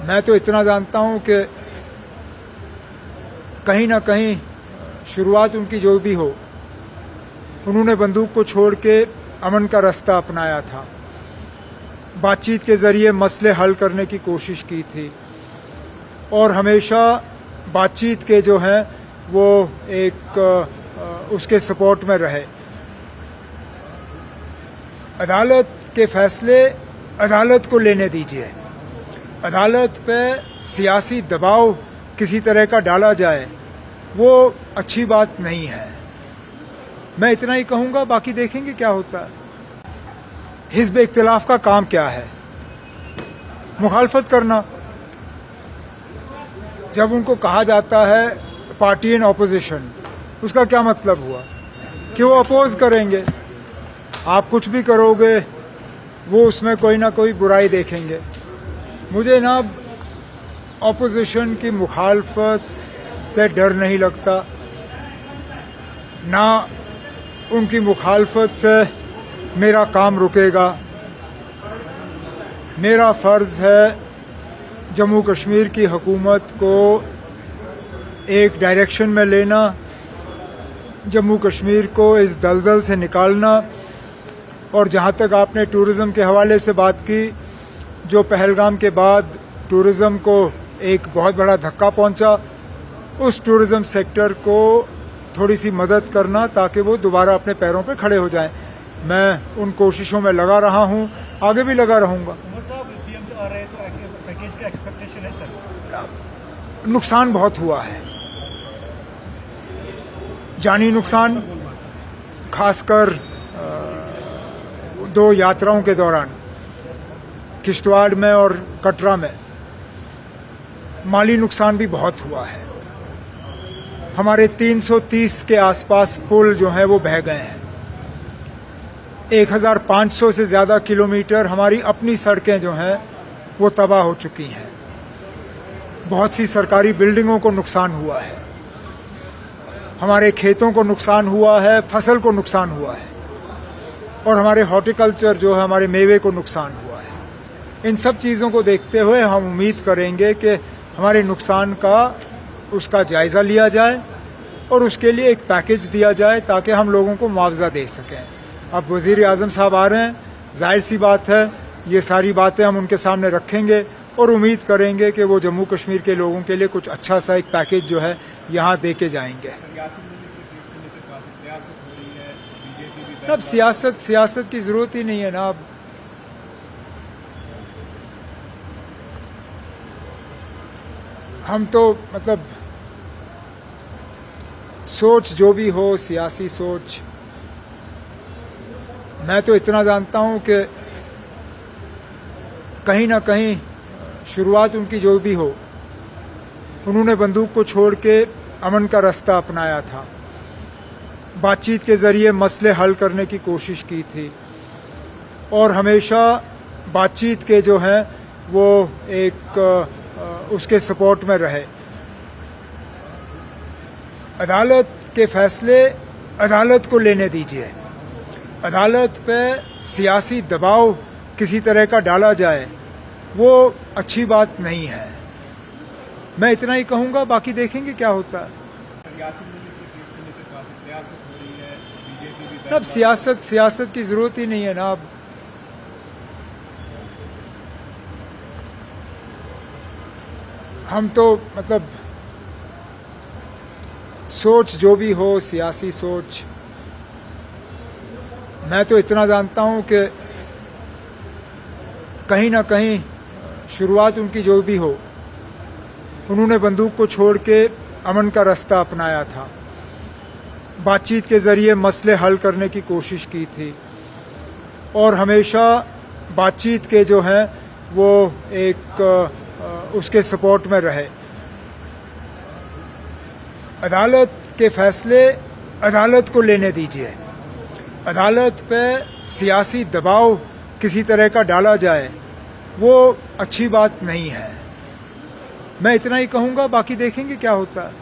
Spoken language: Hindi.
मैं तो इतना जानता हूं कि कहीं ना कहीं शुरुआत उनकी जो भी हो, उन्होंने बंदूक को छोड़ के अमन का रास्ता अपनाया था। बातचीत के जरिए मसले हल करने की कोशिश की थी और हमेशा बातचीत के जो हैं वो एक उसके सपोर्ट में रहे। अदालत के फैसले अदालत को लेने दीजिए। अदालत पे सियासी दबाव किसी तरह का डाला जाए वो अच्छी बात नहीं है। मैं इतना ही कहूंगा, बाकी देखेंगे क्या होता है। हिज़्ब इख्तिलाफ का काम क्या है? मुखालफत करना। जब उनको कहा जाता है पार्टी इन ऑपोजिशन, उसका क्या मतलब हुआ कि वो अपोज करेंगे। आप कुछ भी करोगे वो उसमें कोई ना कोई बुराई देखेंगे। मुझे ना ऑपोजिशन की मुखालफत से डर नहीं लगता, ना उनकी मुखालफत से मेरा काम रुकेगा। मेरा फ़र्ज़ है जम्मू कश्मीर की हुकूमत को एक डायरेक्शन में लेना, जम्मू कश्मीर को इस दलदल से निकालना। और जहाँ तक आपने टूरिज़्म के हवाले से बात की, जो पहलगाम के बाद टूरिज़्म को एक बहुत बड़ा धक्का पहुँचा, उस टूरिज़्म सेक्टर को थोड़ी सी मदद करना ताकि वो दोबारा अपने पैरों पे खड़े हो जाएं। मैं उन कोशिशों में लगा रहा हूँ, आगे भी लगा रहूँगा। नुकसान बहुत हुआ है, जानी नुकसान, खासकर 2 यात्राओं के दौरान किश्तवाड़ में और कटरा में। माली नुकसान भी बहुत हुआ है। हमारे 330 के आसपास पुल जो हैं वो बह गए हैं। 1500 से ज़्यादा किलोमीटर हमारी अपनी सड़कें जो हैं वो तबाह हो चुकी हैं। बहुत सी सरकारी बिल्डिंगों को नुकसान हुआ है, हमारे खेतों को नुकसान हुआ है, फसल को नुकसान हुआ है और हमारे हॉर्टिकल्चर जो है, हमारे मेवे को नुकसान हुआ है। इन सब चीज़ों को देखते हुए हम उम्मीद करेंगे कि हमारे नुकसान का उसका जायज़ा लिया जाए और उसके लिए एक पैकेज दिया जाए ताकि हम लोगों को मुआवजा दे सकें। अब वज़ीर आज़म साहब आ रहे हैं, जाहिर सी बात है ये सारी बातें हम उनके सामने रखेंगे और उम्मीद करेंगे कि वो जम्मू कश्मीर के लोगों के लिए कुछ अच्छा सा एक पैकेज जो है यहाँ दे के जाएंगे। अब सियासत की ज़रूरत ही नहीं है ना। अब हम तो मतलब सोच जो भी हो, सियासी सोच, मैं तो इतना जानता हूं कि कहीं ना कहीं शुरुआत उनकी जो भी हो, उन्होंने बंदूक को छोड़ के अमन का रास्ता अपनाया था। बातचीत के जरिए मसले हल करने की कोशिश की थी और हमेशा बातचीत के जो हैं वो एक उसके सपोर्ट में रहे। अदालत के फैसले अदालत को लेने दीजिए। अदालत पे सियासी दबाव किसी तरह का डाला जाए वो अच्छी बात नहीं है। मैं इतना ही कहूंगा, बाकी देखेंगे क्या होता है। अब सियासत की जरूरत ही नहीं है ना। अब हम तो मतलब सोच जो भी हो, सियासी सोच, मैं तो इतना जानता हूं कि कहीं ना कहीं शुरुआत उनकी जो भी हो, उन्होंने बंदूक को छोड़ के अमन का रास्ता अपनाया था। बातचीत के जरिए मसले हल करने की कोशिश की थी और हमेशा बातचीत के जो हैं वो एक उसके सपोर्ट में रहे। अदालत के फैसले अदालत को लेने दीजिए। अदालत पे सियासी दबाव किसी तरह का डाला जाए वो अच्छी बात नहीं है। मैं इतना ही कहूंगा, बाकी देखेंगे क्या होता है।